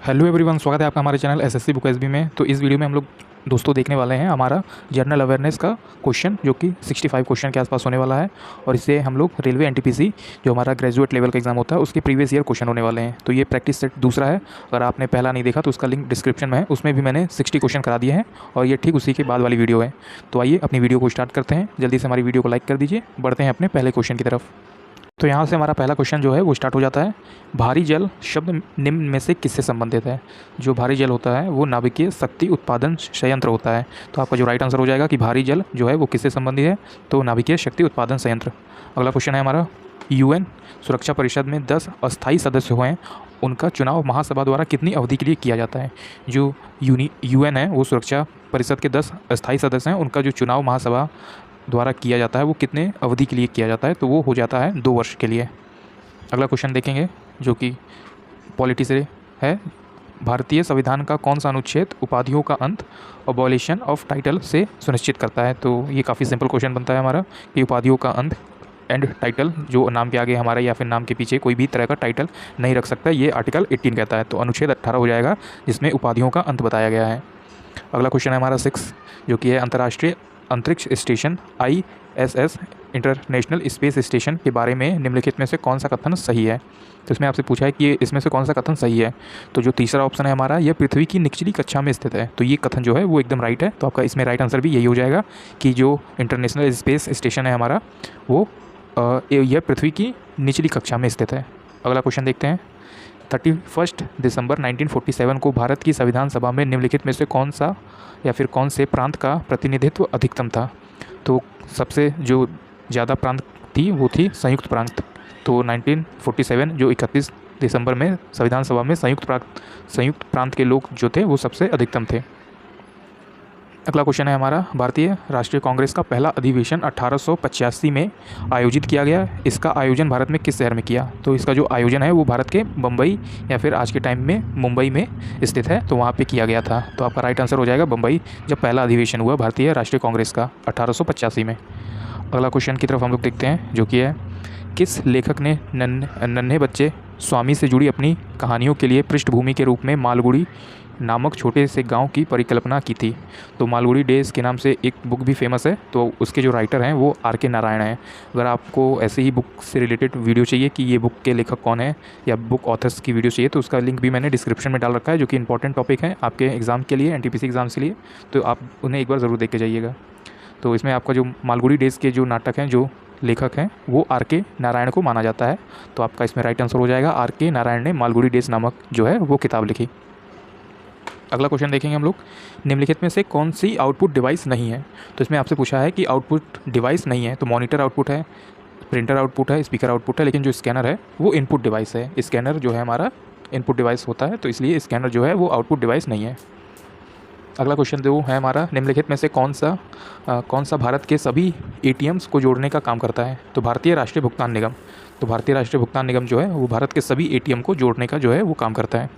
Hello everyone, स्वागत है आपका हमारे चैनल एसएससी बुक एसबी में। तो इस वीडियो में हम लोग दोस्तों देखने वाले हैं हमारा जनरल अवेयरनेस का क्वेश्चन, जो कि 65 क्वेश्चन के आसपास होने वाला है। और इससे हम लोग रेलवे एनटीपीसी जो हमारा ग्रेजुएट लेवल का एग्जाम होता है उसके प्रीवियस ईयर क्वेश्चन होने वाले हैं। तो ये प्रैक्टिस सेट दूसरा है। अगर आपने पहला नहीं देखा तो उसका लिंक डिस्क्रिप्शन में है, उसमें भी मैंने 60 क्वेश्चन करा दिए हैं और ये ठीक उसी के बाद वाली वीडियो है। तो आइए अपनी वीडियो को स्टार्ट करते हैं। जल्दी से हमारी वीडियो को लाइक कर दीजिए, बढ़ते हैं अपने पहले क्वेश्चन की तरफ। तो यहाँ से हमारा पहला क्वेश्चन जो है वो स्टार्ट हो जाता है। भारी जल शब्द निम्न में से किससे संबंधित है? जो भारी जल होता है वो नाभिकीय शक्ति उत्पादन संयंत्र होता है। तो आपका जो राइट आंसर हो जाएगा कि भारी जल जो है वो किससे संबंधित है, तो नाभिकीय शक्ति उत्पादन संयंत्र। अगला क्वेश्चन है हमारा, यूएन सुरक्षा परिषद में 10 अस्थायी सदस्य हुए हैं, उनका चुनाव महासभा द्वारा कितनी अवधि के लिए किया जाता है? जो यूएन है वो सुरक्षा परिषद के 10 अस्थायी सदस्य हैं, उनका जो चुनाव महासभा द्वारा किया जाता है वो कितने अवधि के लिए किया जाता है? तो वो हो जाता है 2 वर्ष के लिए। अगला क्वेश्चन देखेंगे जो कि पॉलिटी से है। भारतीय संविधान का कौन सा अनुच्छेद उपाधियों का अंत अबॉलिशन ऑफ टाइटल से सुनिश्चित करता है? तो ये काफ़ी सिंपल क्वेश्चन बनता है हमारा कि उपाधियों का अंत एंड टाइटल, जो नाम के आगे हमारा या फिर नाम के पीछे कोई भी तरह का टाइटल नहीं रख सकता, ये आर्टिकल 18 कहता है। तो अनुच्छेद 18 हो जाएगा जिसमें उपाधियों का अंत बताया गया है। अगला क्वेश्चन है हमारा 6 जो कि है अंतर्राष्ट्रीय अंतरिक्ष station ISS international space station के बारे में निम्नलिखित में से कौन सा कथन सही है? तो इसमें आपसे पूछा है कि इसमें से कौन सा कथन सही है। तो जो तीसरा ऑप्शन है हमारा, यह पृथ्वी की निचली कक्षा में स्थित है। तो ये कथन जो है वो एकदम राइट है। तो आपका इसमें राइट आंसर भी यही हो जाएगा कि जो इंटरनेशनल स्पेस स्टेशन है हमारा वो यह पृथ्वी की निचली कक्षा में स्थित है। अगला क्वेश्चन देखते हैं। 31 दिसंबर 1947 को भारत की संविधान सभा में निम्नलिखित में से कौन सा या फिर कौन से प्रांत का प्रतिनिधित्व अधिकतम था? तो सबसे जो ज़्यादा प्रांत थी वो थी संयुक्त प्रांत। तो 1947 जो 31 दिसंबर में संविधान सभा में संयुक्त प्रांत के लोग जो थे वो सबसे अधिकतम थे। अगला क्वेश्चन है हमारा, भारतीय राष्ट्रीय कांग्रेस का पहला अधिवेशन 1885 में आयोजित किया गया। इसका आयोजन भारत में किस शहर में किया? तो इसका जो आयोजन है वो भारत के बम्बई या फिर आज के टाइम में मुंबई में स्थित है, तो वहाँ पे किया गया था। तो आपका राइट आंसर हो जाएगा बम्बई, जब पहला अधिवेशन हुआ भारतीय राष्ट्रीय कांग्रेस का 1885 में। अगला क्वेश्चन की तरफ हम लोग देखते हैं जो कि है, किस लेखक ने नन्हे बच्चे स्वामी से जुड़ी अपनी कहानियों के लिए पृष्ठभूमि के रूप में मालगुड़ी नामक छोटे से गांव की परिकल्पना की थी? तो मालगुड़ी डेज के नाम से एक बुक भी फेमस है, तो उसके जो राइटर हैं वो RK नारायण हैं। अगर आपको ऐसे ही बुक से रिलेटेड वीडियो चाहिए कि ये बुक के लेखक कौन है या बुक ऑथर्स की वीडियो चाहिए, तो उसका लिंक भी मैंने डिस्क्रिप्शन में डाल रखा है, जो कि इंपॉर्टेंट टॉपिक है आपके एग्ज़ाम के लिए, NTPC एग्ज़ाम के लिए। तो आप उन्हें एक बार ज़रूर देख के जाइएगा। तो इसमें आपका जो मालगुड़ी डेज़ के जो नाटक हैं, जो लेखक हैं वो RK नारायण को माना जाता है। तो आपका इसमें राइट आंसर हो जाएगा RK नारायण ने मालगुड़ी डेज़ नामक जो है वो किताब लिखी। अगला क्वेश्चन देखेंगे हम लोग, निम्नलिखित में से कौन सी आउटपुट डिवाइस नहीं है? तो इसमें आपसे पूछा है कि आउटपुट डिवाइस नहीं है। तो मॉनिटर आउटपुट है, प्रिंटर आउटपुट है, स्पीकर आउटपुट है, लेकिन जो स्कैनर है वो इनपुट डिवाइस है। स्कैनर जो है हमारा इनपुट डिवाइस होता है, तो इसलिए स्कैनर जो है वो आउटपुट डिवाइस नहीं है। अगला क्वेश्चन जो है हमारा, निम्नलिखित में से कौन सा भारत के सभी ATMs को जोड़ने का काम करता है? तो भारतीय राष्ट्रीय भुगतान निगम। तो भारतीय राष्ट्रीय भुगतान निगम जो है वो भारत के सभी ATM को जोड़ने का जो है वो काम करता है।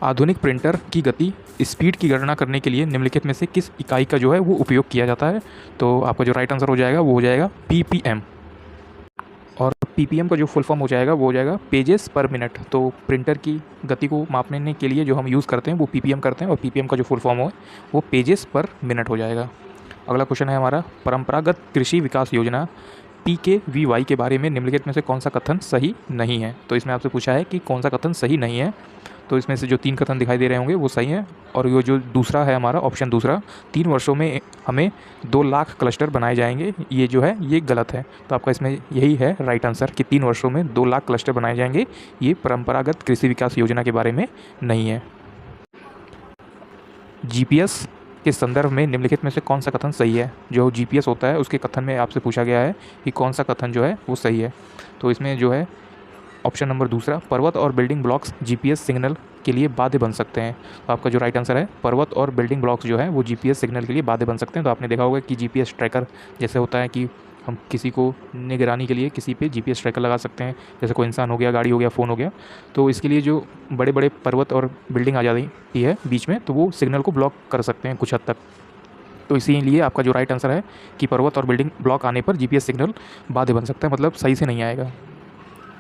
आधुनिक प्रिंटर की गति स्पीड की गणना करने के लिए निम्नलिखित में से किस इकाई का जो है वो उपयोग किया जाता है? तो आपका जो राइट आंसर हो जाएगा वो हो जाएगा PPM। और PPM का जो फुल फॉर्म हो जाएगा वो हो जाएगा पेजेस पर मिनट। तो प्रिंटर की गति को मापने के लिए जो हम यूज़ करते हैं वो PPM करते हैं, और PPM का जो फुल फॉर्म हो वो पेजेस पर मिनट हो जाएगा। अगला क्वेश्चन है हमारा, परंपरागत कृषि विकास योजना PKVY के बारे में निम्नलिखित में से कौन सा कथन सही नहीं है? तो इसमें आपसे पूछा है कि कौन सा कथन सही नहीं है। तो इसमें से जो 3 कथन दिखाई दे रहे होंगे वो सही है, और ये जो दूसरा है हमारा ऑप्शन दूसरा, 3 वर्षों में हमें 2 लाख क्लस्टर बनाए जाएंगे, ये जो है ये गलत है। तो आपका इसमें यही है राइट आंसर कि 3 वर्षों में 2 लाख क्लस्टर बनाए जाएंगे, ये परंपरागत कृषि विकास योजना के बारे में नहीं है। GPS के संदर्भ में निम्नलिखित में से कौन सा कथन सही है? जो GPS होता है उसके कथन में आपसे पूछा गया है कि कौन सा कथन जो है वो सही है। तो इसमें जो है ऑप्शन नंबर दूसरा, पर्वत और बिल्डिंग ब्लॉक्स GPS सिग्नल के लिए बाध्य बन सकते हैं। तो आपका जो राइट आंसर है, पर्वत और बिल्डिंग ब्लॉक्स जो है वो GPS सिग्नल के लिए बाध्य बन सकते हैं। तो आपने देखा होगा कि GPS ट्रैकर जैसे होता है कि हम किसी को निगरानी के लिए किसी पे GPS ट्रैकर लगा सकते हैं, जैसे कोई इंसान हो गया, गाड़ी हो गया, फ़ोन हो गया। तो इसके लिए जो बड़े बड़े पर्वत और बिल्डिंग आ जाती है बीच में, तो वो सिग्नल को ब्लॉक कर सकते हैं कुछ हद तक। तो इसीलिए आपका जो राइट आंसर है कि पर्वत और बिल्डिंग ब्लॉक आने पर GPS सिग्नल बाध्य बन सकता है, मतलब सही से नहीं आएगा।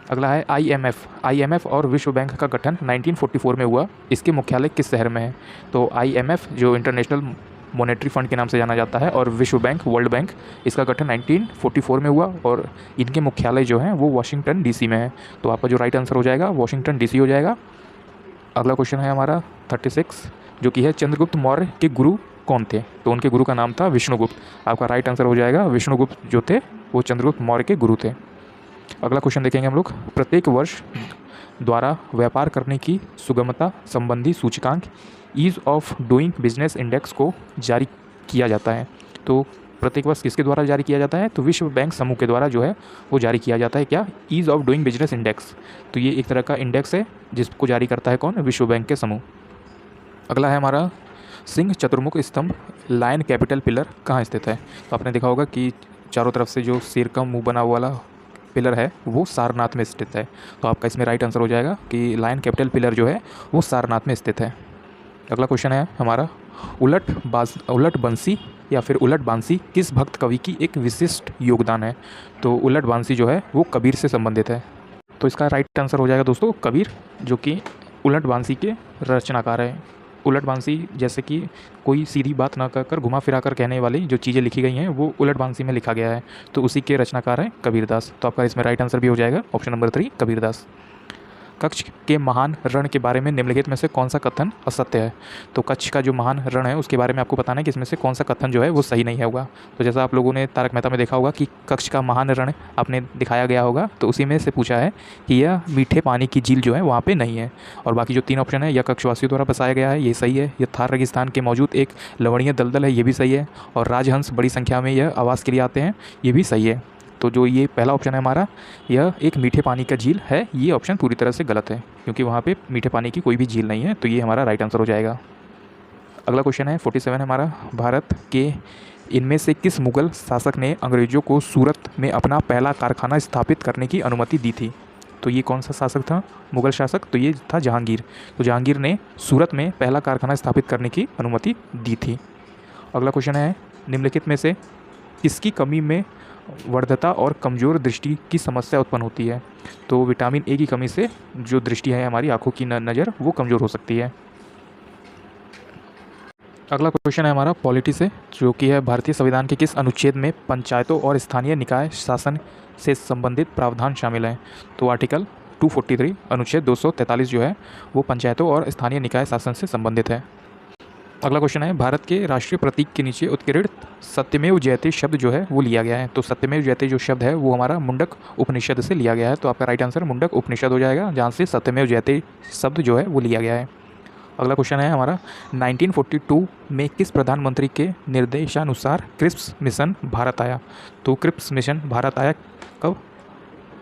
अगला है आईएमएफ और विश्व बैंक का गठन 1944 में हुआ। इसके मुख्यालय किस शहर में है? तो आईएमएफ जो इंटरनेशनल मॉनेटरी फंड के नाम से जाना जाता है और विश्व बैंक वर्ल्ड बैंक, इसका गठन 1944 में हुआ और इनके मुख्यालय जो हैं वो वाशिंगटन डीसी में है। तो आपका जो राइट आंसर हो जाएगा वाशिंगटन डीसी हो जाएगा। अगला क्वेश्चन है हमारा 36 जो कि है चंद्रगुप्त मौर्य के गुरु कौन थे? तो उनके गुरु का नाम था विष्णुगुप्त। आपका राइट आंसर हो जाएगा विष्णुगुप्त जो थे वो चंद्रगुप्त मौर्य के गुरु थे। अगला क्वेश्चन देखेंगे हम लोग, प्रत्येक वर्ष द्वारा व्यापार करने की सुगमता संबंधी सूचकांक ease of doing business index को जारी किया जाता है। तो प्रत्येक वर्ष किसके द्वारा जारी किया जाता है? तो विश्व बैंक समूह के द्वारा जो है वो जारी किया जाता है। क्या? Ease of doing business index. तो ये एक तरह का इंडेक्स है जिसको जारी करता है कौन? विश्व बैंक के समूह। अगला है हमारा सिंह चतुर्मुख स्तंभ लायन कैपिटल पिलर कहाँ स्थित है? तो आपने देखा होगा कि चारों तरफ से जो शेर का मुंह बना हुआ वाला पिलर है वो सारनाथ में स्थित है। तो आपका इसमें राइट आंसर हो जाएगा कि लायन कैपिटल पिलर जो है वो सारनाथ में स्थित है। अगला क्वेश्चन है हमारा उलट बंसी या फिर उलट बांसी किस भक्त कवि की एक विशिष्ट योगदान है? तो उलट बांसी जो है वो कबीर से संबंधित है। तो इसका राइट आंसर हो जाएगा दोस्तों कबीर, जो कि उलट बांसी के रचनाकार है। उलट बांसी जैसे कि कोई सीधी बात ना कहकर घुमा फिरा कर कहने वाली जो चीज़ें लिखी गई हैं वो उलट बांसी में लिखा गया है। तो उसी के रचनाकार हैं कबीरदास। तो आपका इसमें राइट आंसर भी हो जाएगा ऑप्शन नंबर 3 कबीरदास। कच्छ के महान रण के बारे में निम्नलिखित में से कौन सा कथन असत्य है? तो कच्छ का जो महान रण है उसके बारे में आपको बताना है कि इसमें से कौन सा कथन जो है वो सही नहीं है होगा। तो जैसा आप लोगों ने तारक मेहता में देखा होगा कि कच्छ का महान रण आपने दिखाया गया होगा, तो उसी में से पूछा है कि यह मीठे पानी की झील जो है वहाँ पर नहीं है। और बाकी जो 3 ऑप्शन है, यह कक्षवासियों द्वारा बसाया गया है, ये सही है। यह थार रेगिस्तान के मौजूद एक लवणीय दलदल है, ये भी सही है। और राजहंस बड़ी संख्या में यह आवास के लिए आते हैं, ये भी सही है। तो जो ये पहला ऑप्शन है हमारा, यह एक मीठे पानी का झील है, ये ऑप्शन पूरी तरह से गलत है क्योंकि वहाँ पे मीठे पानी की कोई भी झील नहीं है। तो ये हमारा राइट आंसर हो जाएगा। अगला क्वेश्चन है 47 है हमारा, भारत के इनमें से किस मुगल शासक ने अंग्रेज़ों को सूरत में अपना पहला कारखाना स्थापित करने की अनुमति दी थी? तो ये कौन सा शासक था मुगल शासक? तो ये था जहांगीर। तो जहांगीर ने सूरत में पहला कारखाना स्थापित करने की अनुमति दी थी। अगला क्वेश्चन है, निम्नलिखित में से किसकी कमी में वर्धता और कमज़ोर दृष्टि की समस्या उत्पन्न होती है? तो विटामिन ए की कमी से जो दृष्टि है हमारी आंखों की नज़र वो कमज़ोर हो सकती है। अगला क्वेश्चन है हमारा पॉलिटी से, जो कि है भारतीय संविधान के किस अनुच्छेद में पंचायतों और स्थानीय निकाय शासन से संबंधित प्रावधान शामिल हैं? तो आर्टिकल 243 अनुच्छेद 243 जो है वो पंचायतों और स्थानीय निकाय शासन से संबंधित है। अगला क्वेश्चन है, भारत के राष्ट्रीय प्रतीक के नीचे उत्कीर्णित सत्यमेव जयते शब्द जो है वो लिया गया है। तो सत्यमेव जयते जो शब्द है वो हमारा मुंडक उपनिषद से लिया गया है। तो आपका राइट आंसर मुंडक उपनिषद हो जाएगा, जहाँ से सत्यमेव जयते शब्द जो है वो लिया गया है। अगला क्वेश्चन है हमारा, 1942 में किस प्रधानमंत्री के निर्देशानुसार क्रिप्स मिशन भारत आया? तो क्रिप्स मिशन भारत आया कब?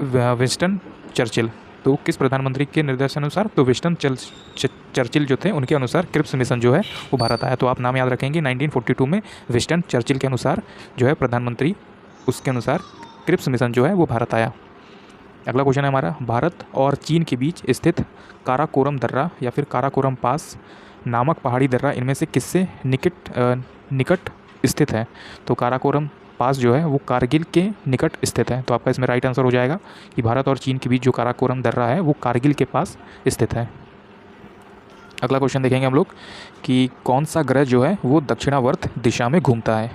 Winston Churchill. तो किस प्रधानमंत्री के निर्देशानुसार? तो विंस्टन चर्चिल जो थे उनके अनुसार क्रिप्स मिशन जो है वो भारत आया। तो आप नाम याद रखेंगे, 1942 में विंस्टन चर्चिल के अनुसार जो है प्रधानमंत्री, उसके अनुसार क्रिप्स मिशन जो है वो भारत आया। अगला क्वेश्चन है हमारा, भारत और चीन के बीच स्थित काराकोरम दर्रा या फिर काराकोरम पास नामक पहाड़ी दर्रा इनमें से किससे निकट स्थित है? तो काराकोरम पास जो है वो कारगिल के निकट स्थित है। तो आपका इसमें राइट आंसर हो जाएगा कि भारत और चीन के बीच जो काराकोरम दर्रा है वो कारगिल के पास स्थित है। अगला क्वेश्चन देखेंगे हम लोग कि कौन सा ग्रह जो है वो दक्षिणावर्त दिशा में घूमता है?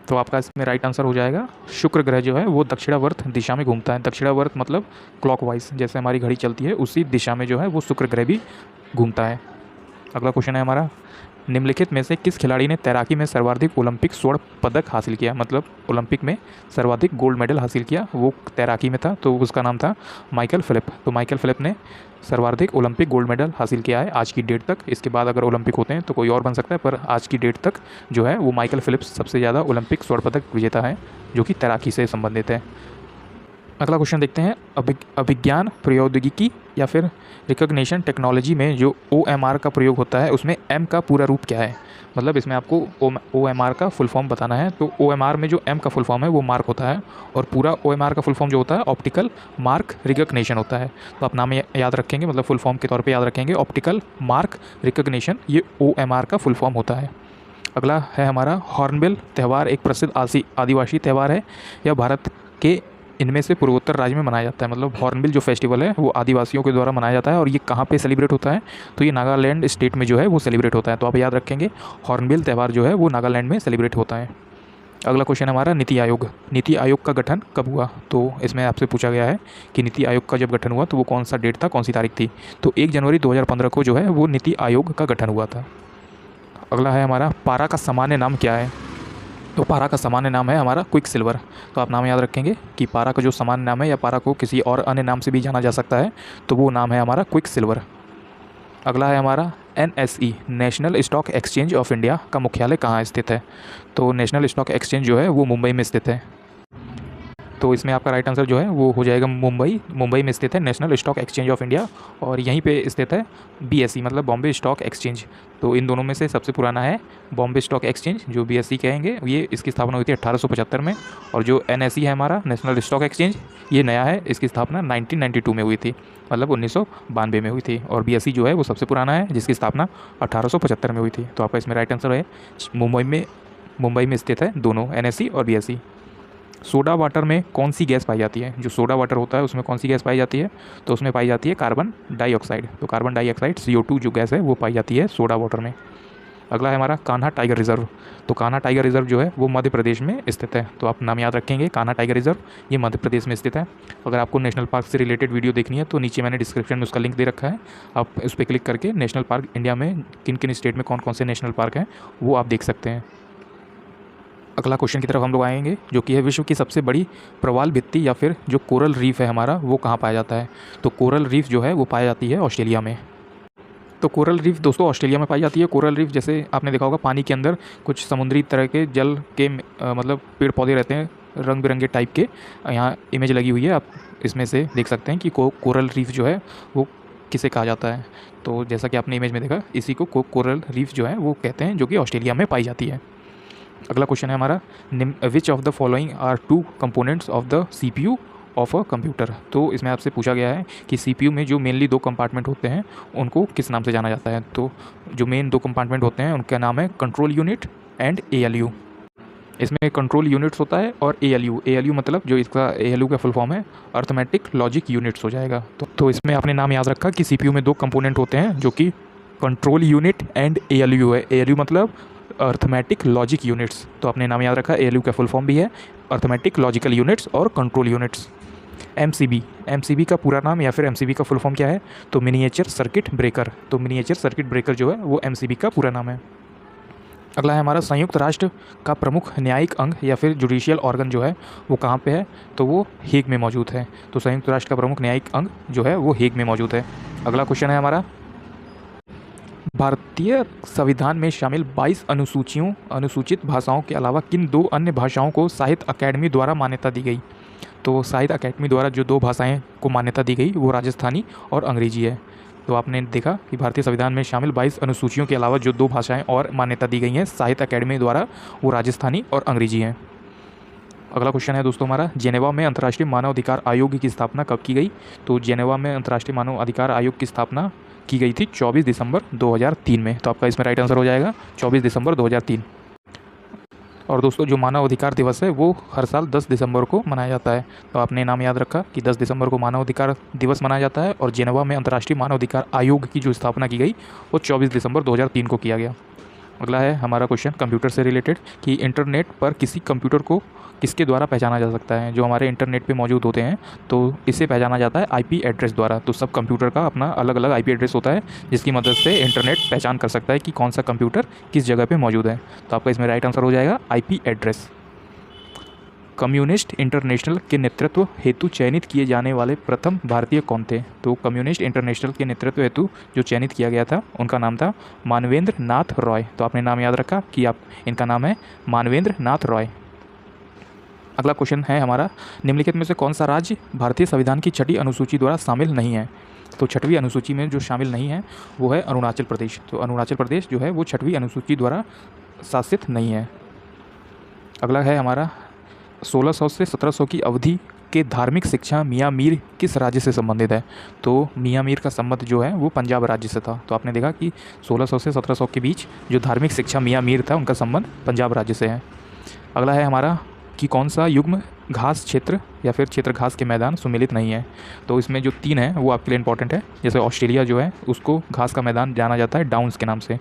तो आपका इसमें राइट आंसर हो जाएगा शुक्र ग्रह जो है वो दक्षिणावर्त दिशा में घूमता है। दक्षिणावर्त मतलब क्लॉकवाइज, जैसे हमारी घड़ी चलती है उसी दिशा में जो है वो शुक्र ग्रह भी घूमता है। अगला क्वेश्चन है हमारा, निम्नलिखित में से किस खिलाड़ी ने तैराकी में सर्वाधिक ओलंपिक स्वर्ण पदक हासिल किया? मतलब ओलंपिक में सर्वाधिक गोल्ड मेडल हासिल किया, वो तैराकी में था, तो उसका नाम था माइकल फिलिप। तो माइकल फिलिप ने सर्वाधिक ओलंपिक गोल्ड मेडल हासिल किया है आज की डेट तक। इसके बाद अगर ओलंपिक होते हैं तो कोई और बन सकता है, पर आज की डेट तक जो है वो माइकल फिलिप्स सबसे ज़्यादा ओलंपिक स्वर्ण पदक विजेता है जो कि तैराकी से संबंधित है। अगला क्वेश्चन देखते हैं, अभिज्ञान प्रौद्योगिकी या फिर रिकॉग्निशन टेक्नोलॉजी में जो OMR का प्रयोग होता है उसमें M का पूरा रूप क्या है? मतलब इसमें आपको OMR का फुल फॉर्म बताना है। तो OMR में जो M का फुल फॉर्म है वो मार्क होता है और पूरा OMR का फुल फॉर्म जो होता है ऑप्टिकल मार्क रिकॉग्निशन होता है। तो आप नाम याद रखेंगे, मतलब फुल फॉर्म के तौर पे याद रखेंगे ऑप्टिकल मार्क रिकॉग्निशन, ये OMR का फुल फॉर्म होता है। अगला है हमारा, हॉर्नबिल त्यौहार एक प्रसिद्ध आदिवासी त्यौहार है। यह भारत के इनमें से पूर्वोत्तर राज्य में मनाया जाता है। मतलब हॉर्नबिल जो फेस्टिवल है वो आदिवासियों के द्वारा मनाया जाता है। और ये कहाँ पे सेलिब्रेट होता है? तो ये नागालैंड स्टेट में जो है वो सेलिब्रेट होता है। तो आप याद रखेंगे हॉर्नबिल त्यौहार जो है वो नागालैंड में सेलिब्रेट होता है। अगला क्वेश्चन है हमारा नीति आयोग। नीति आयोग का गठन कब हुआ? तो इसमें आपसे पूछा गया है कि नीति आयोग का जब गठन हुआ तो वो कौन सा डेट था, कौन सी तारीख थी? तो 1 जनवरी 2015 को जो है वो नीति आयोग का गठन हुआ था। अगला है हमारा पारा का सामान्य नाम क्या है? तो पारा का सामान्य नाम है हमारा क्विक सिल्वर। तो आप नाम याद रखेंगे कि पारा का जो सामान्य नाम है या पारा को किसी और अन्य नाम से भी जाना जा सकता है, तो वो नाम है हमारा क्विक सिल्वर। अगला है हमारा NSE national stock exchange of India का मुख्यालय कहाँ स्थित है? तो नेशनल स्टॉक एक्सचेंज जो है वो मुंबई में स्थित है। तो इसमें आपका राइट आंसर जो है वो हो जाएगा मुंबई में स्थित है national stock exchange of India. और यहीं पे स्थित है BSE मतलब बॉम्बे स्टॉक एक्सचेंज। तो इन दोनों में से सबसे पुराना है बॉम्बे स्टॉक एक्सचेंज जो BSE कहेंगे, ये इसकी स्थापना हुई थी 1875 में। और जो NSE है हमारा नेशनल स्टॉक एक्सचेंज, ये नया है, इसकी स्थापना 1992 में हुई थी, मतलब 1992 में हुई थी। और BSE जो है वो सबसे पुराना है जिसकी स्थापना 1875 में हुई थी। तो आपका इसमें राइट आंसर है मुंबई में स्थित है दोनों NSE और BSE। सोडा वाटर में कौन सी गैस पाई जाती है? जो सोडा वाटर होता है उसमें कौन सी गैस पाई जाती है? तो उसमें पाई जाती है कार्बन डाइऑक्साइड। तो कार्बन डाइऑक्साइड CO2 जो गैस है वो पाई जाती है सोडा वाटर में। अगला है हमारा कान्हा टाइगर रिजर्व। तो कान्हा टाइगर रिजर्व जो है वो मध्य प्रदेश में स्थित है। तो आप नाम याद रखेंगे कान्हा टाइगर रिजर्व, ये मध्य प्रदेश में स्थित है। अगर आपको नेशनल पार्क से रिलेटेड वीडियो देखनी है तो नीचे मैंने डिस्क्रिप्शन में उसका लिंक दे रखा है, आप उस पर क्लिक करके नेशनल पार्क इंडिया में किन किन स्टेट में कौन कौन से नेशनल पार्क हैं वो आप देख सकते हैं। अगला क्वेश्चन की तरफ हम लोग आएंगे जो कि है विश्व की सबसे बड़ी प्रवाल भित्ति या फिर जो कोरल रीफ है हमारा वो कहाँ पाया जाता है? तो कोरल रीफ जो है वो पाई जाती है ऑस्ट्रेलिया में। तो कोरल रीफ दोस्तों ऑस्ट्रेलिया में पाई जाती है। कोरल रीफ जैसे आपने देखा होगा पानी के अंदर कुछ समुद्री तरह के जल के मतलब पेड़ पौधे रहते हैं रंग बिरंगे टाइप के। यहाँ इमेज लगी हुई है, आप इसमें से देख सकते हैं कि कोरल रीफ जो है वो किसे कहा जाता है। तो जैसा कि आपने इमेज में देखा, इसी को कोरल रीफ जो है वो कहते हैं, जो कि ऑस्ट्रेलिया में पाई जाती है। अगला क्वेश्चन है हमारा which of the following are 2 components of the CPU of a computer. तो इसमें आपसे पूछा गया है कि CPU में जो मेनली 2 कंपार्टमेंट होते हैं उनको किस नाम से जाना जाता है? तो जो मेन 2 कंपार्टमेंट होते हैं उनका नाम है कंट्रोल यूनिट एंड ALU। इसमें कंट्रोल यूनिट्स होता है और ALU मतलब जो इसका ALU का फुल फॉर्म है अर्थमेटिक लॉजिक यूनिट्स हो जाएगा। तो इसमें आपने नाम याद रखा कि CPU में 2 कंपोनेंट होते हैं जो कि कंट्रोल यूनिट एंड ALU है। ALU मतलब अर्थमेटिक लॉजिक यूनिट्स। तो आपने नाम याद रखा ALU का फुल फॉर्म भी है अर्थमेटिक लॉजिकल यूनिट्स और कंट्रोल यूनिट्स। MCB का पूरा नाम या फिर MCB का फुल फॉर्म क्या है? तो मिनिएचर सर्किट ब्रेकर। तो मिनिएचर सर्किट ब्रेकर जो है वो MCB का पूरा नाम है। अगला है हमारा संयुक्त राष्ट्र का प्रमुख न्यायिक अंग या फिर जुडिशियल ऑर्गन जो है वो कहाँ पे है? तो वो हेग में मौजूद है। तो संयुक्त राष्ट्र का प्रमुख न्यायिक अंग जो है वो हेग में मौजूद है। अगला क्वेश्चन है हमारा भारतीय संविधान में शामिल 22 अनुसूचित भाषाओं के अलावा किन 2 अन्य भाषाओं को साहित्य अकेडमी द्वारा मान्यता दी गई? तो साहित्य अकेडमी द्वारा जो 2 भाषाएं को मान्यता दी गई वो राजस्थानी और अंग्रेजी है। तो आपने देखा कि भारतीय संविधान में शामिल 22 अनुसूचियों के अलावा जो 2 भाषाएं और मान्यता दी गई हैं साहित्य अकेडमी द्वारा वो राजस्थानी और अंग्रेजी हैं। अगला क्वेश्चन है दोस्तों हमारा जेनेवा में अंतर्राष्ट्रीय मानव अधिकार आयोग की स्थापना कब की गई? तो जेनेवा में अंतर्राष्ट्रीय मानव अधिकार आयोग की स्थापना की गई थी 24 दिसंबर 2003 में। तो आपका इसमें राइट आंसर हो जाएगा 24 दिसंबर 2003। और दोस्तों जो मानव अधिकार दिवस है वो हर साल 10 दिसंबर को मनाया जाता है। तो आपने नाम याद रखा कि 10 दिसंबर को मानव अधिकार दिवस मनाया जाता है और जेनेवा में अंतर्राष्ट्रीय मानव अधिकार आयोग की जो स्थापना की गई वो 24 दिसंबर 2003 को किया गया। अगला है हमारा क्वेश्चन कंप्यूटर से रिलेटेड कि इंटरनेट पर किसी कंप्यूटर को किसके द्वारा पहचाना जा सकता है? जो हमारे इंटरनेट पे मौजूद होते हैं तो इसे पहचाना जाता है IP एड्रेस द्वारा। तो सब कंप्यूटर का अपना अलग अलग IP एड्रेस होता है जिसकी मदद से इंटरनेट पहचान कर सकता है कि कौन सा कंप्यूटर किस जगह पे मौजूद है। तो आपका इसमें राइट आंसर हो जाएगा IP एड्रेस। कम्युनिस्ट इंटरनेशनल के नेतृत्व हेतु चयनित किए जाने वाले प्रथम भारतीय कौन थे? तो कम्युनिस्ट इंटरनेशनल के नेतृत्व हेतु जो चयनित किया गया था उनका नाम था मानवेंद्र नाथ रॉय। तो आपने नाम याद रखा कि इनका नाम है मानवेंद्र नाथ रॉय। अगला क्वेश्चन है हमारा निम्नलिखित में से कौन सा राज्य भारतीय संविधान की 6ठी अनुसूची द्वारा शामिल नहीं है? तो 6वीं अनुसूची में जो शामिल नहीं है वो है अरुणाचल प्रदेश। तो अरुणाचल प्रदेश जो है वो 6वीं अनुसूची द्वारा शासित नहीं है। अगला है हमारा 1600 से 1700 की अवधि के धार्मिक शिक्षा मियाँ मीर किस राज्य से संबंधित है? तो मियाँ मीर का संबंध जो है वो पंजाब राज्य से था। तो आपने देखा कि 1600 से 1700 के बीच जो धार्मिक शिक्षा मियाँ मीर था उनका संबंध पंजाब राज्य से है। अगला है हमारा कि कौन सा युग्म घास क्षेत्र या फिर क्षेत्र घास के मैदान सुमेलित नहीं है। तो इसमें जो 3 है वो आपके लिए इंपॉर्टेंट है। जैसे ऑस्ट्रेलिया जो है उसको घास का मैदान जाना जाता है डाउन्स के नाम से,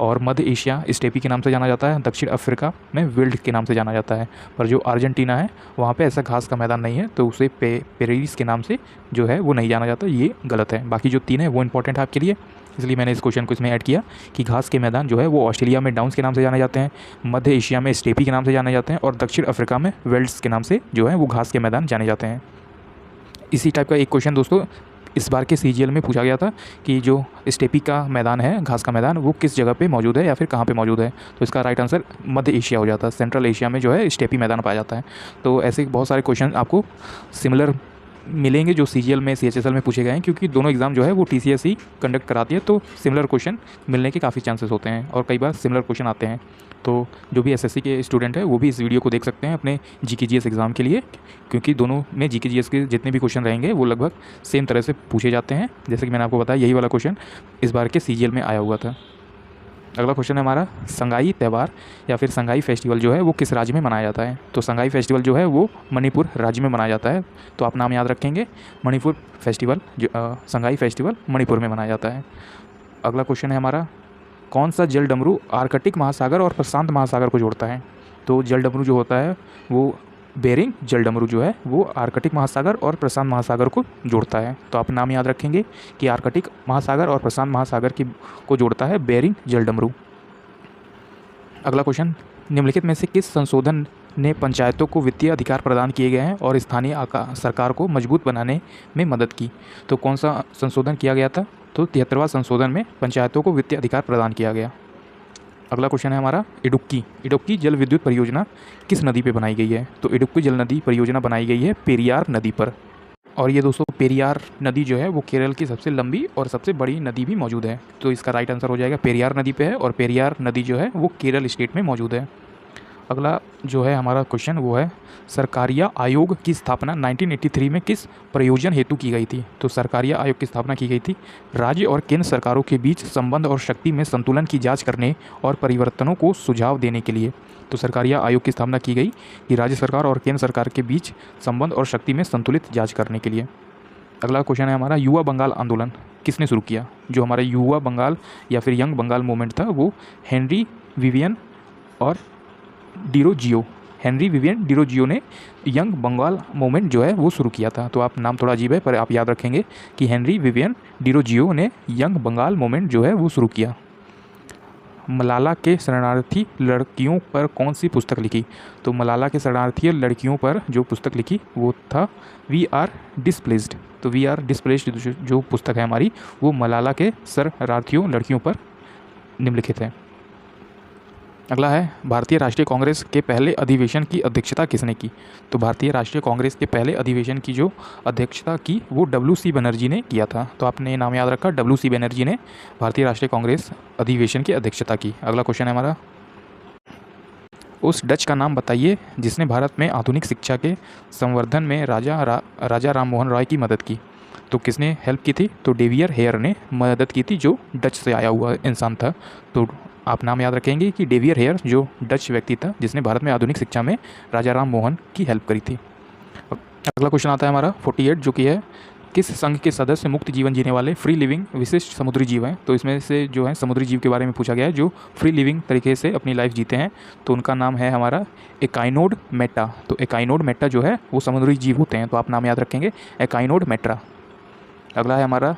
और मध्य एशिया स्टेपी के नाम से जाना जाता है, दक्षिण अफ्रीका में विल्ड के नाम से जाना जाता है। पर जो अर्जेंटीना है वहाँ पे ऐसा घास का मैदान नहीं है, तो उसे पेरेरिस के नाम से जो है वो नहीं जाना जाता, ये गलत है। बाकी जो 3 है वो इंपॉर्टेंट है आपके लिए, इसलिए मैंने इस क्वेश्चन को इसमें ऐड किया कि घास के मैदान जो है वो ऑस्ट्रेलिया में डाउन्स के नाम से जाने जाते हैं, मध्य एशिया में स्टेपी के नाम से जाने जाते हैं, और दक्षिण अफ्रीका में वेल्ड्स के नाम से जो है वो घास के मैदान जाने जाते हैं। इसी टाइप का एक क्वेश्चन दोस्तों इस बार के सीजीएल में पूछा गया था कि जो स्टेपी का मैदान है, घास का मैदान, वो किस जगह पे मौजूद है या फिर कहाँ पे मौजूद है। तो इसका राइट आंसर मध्य एशिया हो जाता है। सेंट्रल एशिया में जो है स्टेपी मैदान पाया जाता है। तो ऐसे बहुत सारे क्वेश्चन आपको सिमिलर मिलेंगे जो सीजीएल में सीएचएसएल में पूछे गए हैं, क्योंकि दोनों एग्ज़ाम जो है वो टीसीएस ही कंडक्ट कराती है, तो सिमिलर क्वेश्चन मिलने के काफ़ी चांसेस होते हैं और कई बार सिमिलर क्वेश्चन आते हैं। तो जो भी एसएससी के स्टूडेंट है वो भी इस वीडियो को देख सकते हैं अपने जीकेजीएस एग्ज़ाम के लिए, क्योंकि दोनों में जीकेजीएस के जितने भी क्वेश्चन रहेंगे वो लगभग सेम तरह से पूछे जाते हैं। जैसे कि मैंने आपको बताया यही वाला क्वेश्चन इस बार के सीजीएल में आया हुआ था। अगला क्वेश्चन है हमारा, संगाई त्यौहार या फिर संगाई फेस्टिवल जो है वो किस राज्य में मनाया जाता है। तो संगाई फेस्टिवल जो है वो मणिपुर राज्य में मनाया जाता है। तो आप नाम याद रखेंगे, मणिपुर फेस्टिवल संगाई फेस्टिवल मणिपुर में मनाया जाता है। अगला क्वेश्चन है हमारा, कौन सा जल डमरू आर्कटिक महासागर और प्रशांत महासागर को जोड़ता है। तो जल डमरू जो होता है वो बेरिंग जल डमरू जो है वो आर्कटिक महासागर और प्रशांत महासागर को जोड़ता है। तो आप नाम याद रखेंगे कि आर्कटिक महासागर और प्रशांत महासागर को जोड़ता है बेरिंग जल डमरू। अगला क्वेश्चन, निम्नलिखित में से किस संशोधन ने पंचायतों को वित्तीय अधिकार प्रदान किए गए हैं और स्थानीय सरकार को मजबूत बनाने में मदद की। तो कौन सा संशोधन किया गया था। तो 73वां संशोधन में पंचायतों को वित्तीय अधिकार प्रदान किया गया। अगला क्वेश्चन है हमारा, इडुक्की जल विद्युत परियोजना किस नदी पे बनाई गई है। तो इडुक्की जल नदी परियोजना बनाई गई है पेरियार नदी पर। और ये दोस्तों पेरियार नदी जो है वो केरल की सबसे लंबी और सबसे बड़ी नदी भी मौजूद है। तो इसका राइट आंसर हो जाएगा पेरियार नदी पे है, और पेरियार नदी जो है वो केरल स्टेट में मौजूद है। अगला जो है हमारा क्वेश्चन वो है, सरकारिया आयोग की स्थापना 1983 में किस प्रयोजन हेतु की गई थी। तो सरकारिया आयोग की स्थापना की गई थी राज्य और केंद्र सरकारों के बीच संबंध और शक्ति में संतुलन की जांच करने और परिवर्तनों को सुझाव देने के लिए। तो सरकारिया आयोग की स्थापना की गई कि राज्य सरकार और केंद्र सरकार के बीच संबंध और शक्ति में संतुलित जाँच करने के लिए। अगला क्वेश्चन है हमारा, युवा बंगाल आंदोलन किसने शुरू किया। जो हमारा युवा बंगाल या फिर यंग बंगाल मूवमेंट था वो हेनरी विवियन डिरोजियो ने यंग बंगाल मूवमेंट जो है वो शुरू किया था। तो आप नाम थोड़ा अजीब है पर आप याद रखेंगे कि हेनरी विवियन डिरोजियो ने यंग बंगाल मूवमेंट जो है वो शुरू किया। मलाला के शरणार्थी लड़कियों पर कौन सी पुस्तक लिखी। तो मलाला के शरणार्थी लड़कियों पर जो पुस्तक लिखी वो था वी आर डिस्प्लेस्ड। तो वी आर डिस्प्लेस्ड जो पुस्तक है हमारी वो मलाला के शरणार्थियों लड़कियों पर निम्नलिखित है। अगला है, भारतीय राष्ट्रीय कांग्रेस के पहले अधिवेशन की अध्यक्षता किसने की। तो भारतीय राष्ट्रीय कांग्रेस के पहले अधिवेशन की जो अध्यक्षता की वो WC बनर्जी ने किया था। तो आपने नाम याद रखा, WC बनर्जी ने भारतीय राष्ट्रीय कांग्रेस अधिवेशन की अध्यक्षता की। अगला क्वेश्चन है हमारा, उस डच का नाम बताइए जिसने भारत में आधुनिक शिक्षा के संवर्धन में राजा राम मोहन रॉय की मदद की। तो किसने हेल्प की थी। तो डेवियर हेयर ने मदद की थी, जो डच से आया हुआ इंसान था। तो आप नाम याद रखेंगे कि डेवियर हेयर जो डच व्यक्ति था जिसने भारत में आधुनिक शिक्षा में राजा राम मोहन की हेल्प करी थी। अगला क्वेश्चन आता है हमारा 48 जो कि है, किस संघ के सदस्य मुक्त जीवन जीने वाले फ्री लिविंग विशिष्ट समुद्री जीव हैं। तो इसमें से जो है समुद्री जीव के बारे में पूछा गया है जो फ्री लिविंग तरीके से अपनी लाइफ जीते हैं। तो उनका नाम है हमारा एकाइनोड मेटा। तो एकाइनोड मेटा जो है वो समुद्री जीव होते हैं। तो आप नाम याद रखेंगे एकाइनोड मेट्रा। अगला है हमारा,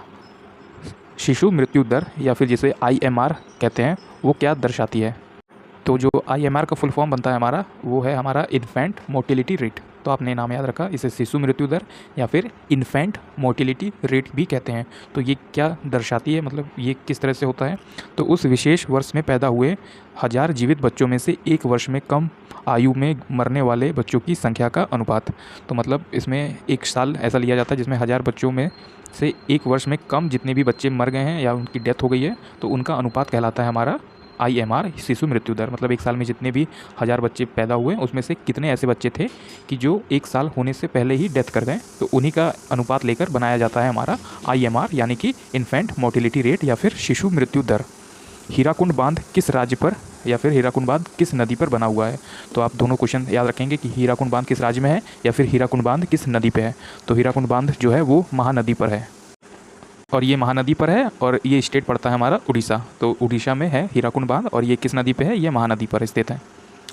शिशु मृत्यु दर या फिर जिसे IMR कहते हैं वो क्या दर्शाती है। तो जो IMR का फुल फॉर्म बनता है हमारा वो है हमारा इन्फेंट मोर्टिलिटी रेट। तो आपने नाम याद रखा, इसे शिशु मृत्यु दर या फिर इन्फेंट मोर्टिलिटी रेट भी कहते हैं। तो ये क्या दर्शाती है, मतलब ये किस तरह से होता है। तो उस विशेष वर्ष में पैदा हुए 1000 जीवित बच्चों में से एक वर्ष में कम आयु में मरने वाले बच्चों की संख्या का अनुपात। तो मतलब इसमें एक साल ऐसा लिया जाता है जिसमें 1000 बच्चों में से एक वर्ष में कम जितने भी बच्चे मर गए हैं या उनकी डेथ हो गई है तो उनका अनुपात कहलाता है हमारा IMR शिशु मृत्यु दर। मतलब एक साल में जितने भी 1000 बच्चे पैदा हुए उसमें से कितने ऐसे बच्चे थे कि जो एक साल होने से पहले ही डेथ कर गए, तो उन्हीं का अनुपात लेकर बनाया जाता है हमारा IMR यानी कि इन्फेंट मोर्टिलिटी रेट या फिर शिशु मृत्यु दर। हीराकुंड बांध किस राज्य पर या फिर हीराकुंड बांध किस नदी पर बना हुआ है। तो आप दोनों क्वेश्चन याद रखेंगे कि हीराकुंड बांध किस राज्य में है या फिर हीराकुंड बांध किस नदी पे है। तो हीराकुंड बांध जो है वो महानदी पर है, और ये महानदी पर है, और ये स्टेट पड़ता है हमारा उड़ीसा। तो उड़ीसा में है हीराकुंड बांध, और ये किस नदी पे है, ये महानदी पर स्थित है।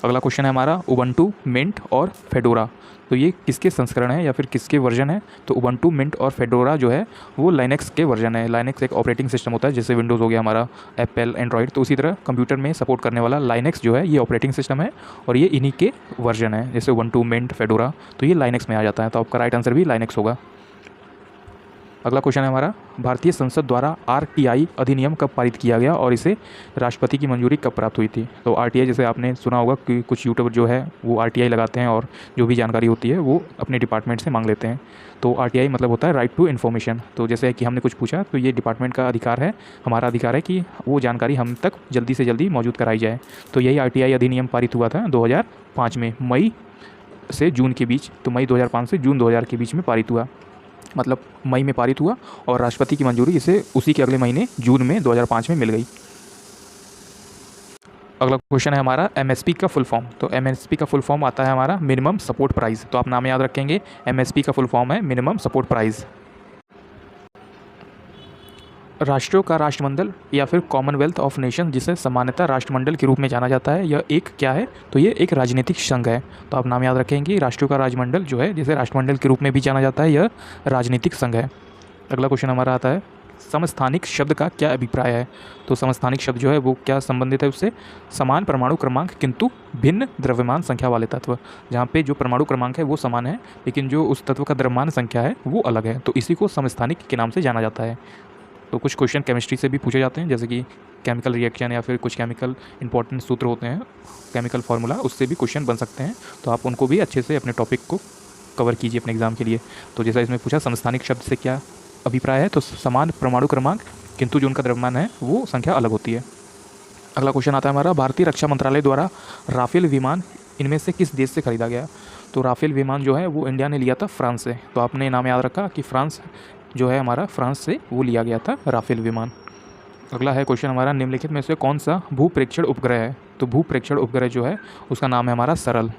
अगला क्वेश्चन है हमारा उबंटू, मिंट और फेडोरा, तो ये किसके संस्करण है या फिर किसके वर्जन है। तो उबंटू, मिंट और फेडोरा जो है वो लाइनेक्स के वर्जन है। लाइनेक्स एक ऑपरेटिंग सिस्टम होता है, जैसे विंडोज़ हो गया हमारा, एप्पल, एंड्रॉइड, तो उसी तरह कंप्यूटर में सपोर्ट करने वाला लाइनेक्स जो है ये ऑपरेटिंग सिस्टम है, और ये इन्हीं के वर्जन है, जैसे उबंटू, मिंट, फेडोरा, तो ये लाइनेक्स में आ जाता है। तो आपका राइट आंसर भी लाइनेक्स होगा। अगला क्वेश्चन है हमारा, भारतीय संसद द्वारा आरटीआई अधिनियम कब पारित किया गया और इसे राष्ट्रपति की मंजूरी कब प्राप्त हुई थी। तो आरटीआई जैसे आपने सुना होगा कि कुछ यूट्यूबर जो है वो आरटीआई लगाते हैं और जो भी जानकारी होती है वो अपने डिपार्टमेंट से मांग लेते हैं। तो आरटीआई मतलब होता है राइट टू इन्फॉर्मेशन। तो जैसे कि हमने कुछ पूछा तो ये डिपार्टमेंट का अधिकार है, हमारा अधिकार है कि वो जानकारी हम तक जल्दी से जल्दी मौजूद कराई जाए। तो यही आरटीआई अधिनियम पारित हुआ था 2005 में, मई से जून के बीच। तो मई 2005 से जून 2000 के बीच में पारित हुआ, मतलब मई में पारित हुआ और राष्ट्रपति की मंजूरी इसे उसी के अगले महीने जून में 2005 में मिल गई। अगला क्वेश्चन है हमारा एमएसपी का फुल फॉर्म। तो एमएसपी का फुल फॉर्म आता है हमारा मिनिमम सपोर्ट प्राइस। तो आप नाम याद रखेंगे, एमएसपी का फुल फॉर्म है मिनिमम सपोर्ट प्राइस। राष्ट्रों का राष्ट्रमंडल या फिर कॉमनवेल्थ ऑफ नेशन, जिसे सामान्यतः राष्ट्रमंडल के रूप में जाना जाता है, यह एक क्या है, तो ये एक राजनीतिक संघ है। तो आप नाम याद रखेंगे, राष्ट्रों का राष्ट्रमंडल जो है, जिसे राष्ट्रमंडल के रूप में भी जाना जाता है, यह राजनीतिक संघ है। अगला क्वेश्चन हमारा आता है, समस्थानिक शब्द का क्या अभिप्राय है। तो समस्थानिक शब्द जो है वो क्या संबंधित है उससे, समान परमाणु क्रमांक किंतु भिन्न द्रव्यमान संख्या वाले तत्व। जहाँ पे जो परमाणु क्रमांक है वो समान है, लेकिन जो उस तत्व का द्रव्यमान संख्या है वो अलग है, तो इसी को समस्थानिक के नाम से जाना जाता है। तो कुछ क्वेश्चन केमिस्ट्री से भी पूछे जाते हैं, जैसे कि केमिकल रिएक्शन या फिर कुछ केमिकल इंपॉर्टेंट सूत्र होते हैं, केमिकल फार्मूला, उससे भी क्वेश्चन बन सकते हैं। तो आप उनको भी अच्छे से अपने टॉपिक को कवर कीजिए अपने एग्जाम के लिए। तो जैसा इसमें पूछा समस्थानिक शब्द से क्या अभिप्राय है, तो समान परमाणु क्रमांक किंतु जो उनका द्रव्यमान है वो संख्या अलग होती है। अगला क्वेश्चन आता है हमारा, भारतीय रक्षा मंत्रालय द्वारा राफेल विमान इनमें से किस देश से खरीदा गया। तो राफेल विमान जो है वो इंडिया ने लिया था फ्रांस से। तो आपने नाम याद रखा कि फ्रांस जो है हमारा, फ्रांस से वो लिया गया था राफेल विमान। अगला है क्वेश्चन हमारा, निम्नलिखित में से कौन सा भूप्रेक्षण उपग्रह है। तो भूप्रेक्षण उपग्रह जो है उसका नाम है हमारा सरल।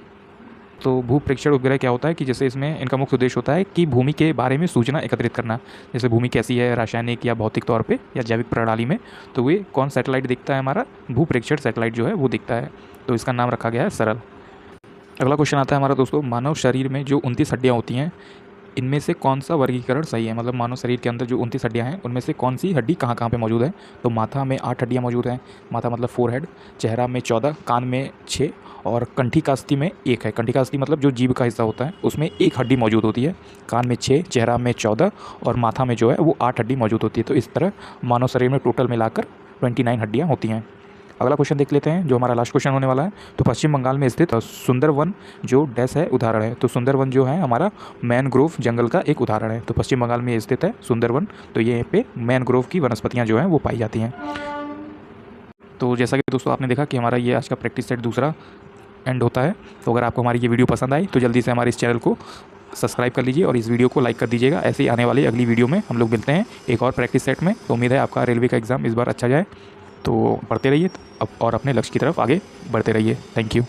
तो भूप्रेक्षण उपग्रह क्या होता है कि जैसे इसमें इनका मुख्य उद्देश्य होता है कि भूमि के बारे में सूचना एकत्रित करना, जैसे भूमि कैसी है रासायनिक या भौतिक तौर पे या जैविक प्रणाली में, तो वे कौन सैटेलाइट दिखता है हमारा, भूप्रेक्षण सैटेलाइट जो है वो दिखता है, तो इसका नाम रखा गया है सरल। अगला क्वेश्चन आता है हमारा दोस्तों, मानव शरीर में जो 29 हड्डियाँ होती हैं इनमें से कौन सा वर्गीकरण सही है। मतलब मानव शरीर के अंदर जो 29 हड्डियाँ हैं उनमें से कौन सी हड्डी कहाँ कहाँ पे मौजूद है। तो माथा में 8 हड्डियाँ मौजूद हैं, माथा मतलब फोरहेड, चेहरा में 14, कान में 6 और कंठी का अस्थि में 1 है। कंठी का अस्थि मतलब जो जीभ का हिस्सा होता है उसमें 1 हड्डी मौजूद होती है, कान में 6, चेहरा में 14 और माथा में जो है वो 8 हड्डी मौजूद होती है। तो इस तरह मानव शरीर में टोटल मिलाकर 29 हड्डियाँ होती हैं। अगला क्वेश्चन देख लेते हैं जो हमारा लास्ट क्वेश्चन होने वाला है। तो पश्चिम बंगाल में स्थित सुंदरवन जो डैश है उदाहरण है। तो सुंदरवन जो है हमारा मैनग्रोव जंगल का एक उदाहरण है। तो पश्चिम बंगाल में स्थित है सुंदरवन, तो ये पे मैनग्रोव की वनस्पतियाँ जो हैं वो पाई जाती हैं। तो जैसा कि दोस्तों आपने देखा कि हमारा ये आज का प्रैक्टिस सेट दूसरा एंड होता है। तो अगर आपको हमारी ये वीडियो पसंद आई तो जल्दी से हमारे इस चैनल को सब्सक्राइब कर लीजिए और इस वीडियो को लाइक कर दीजिएगा। ऐसे ही आने वाली अगली वीडियो में हम लोग मिलते हैं एक और प्रैक्टिस सेट में। तो उम्मीद है आपका रेलवे का एग्ज़ाम इस बार अच्छा जाए। तो पढ़ते रहिए और अपने लक्ष्य की तरफ आगे बढ़ते रहिए। Thank you.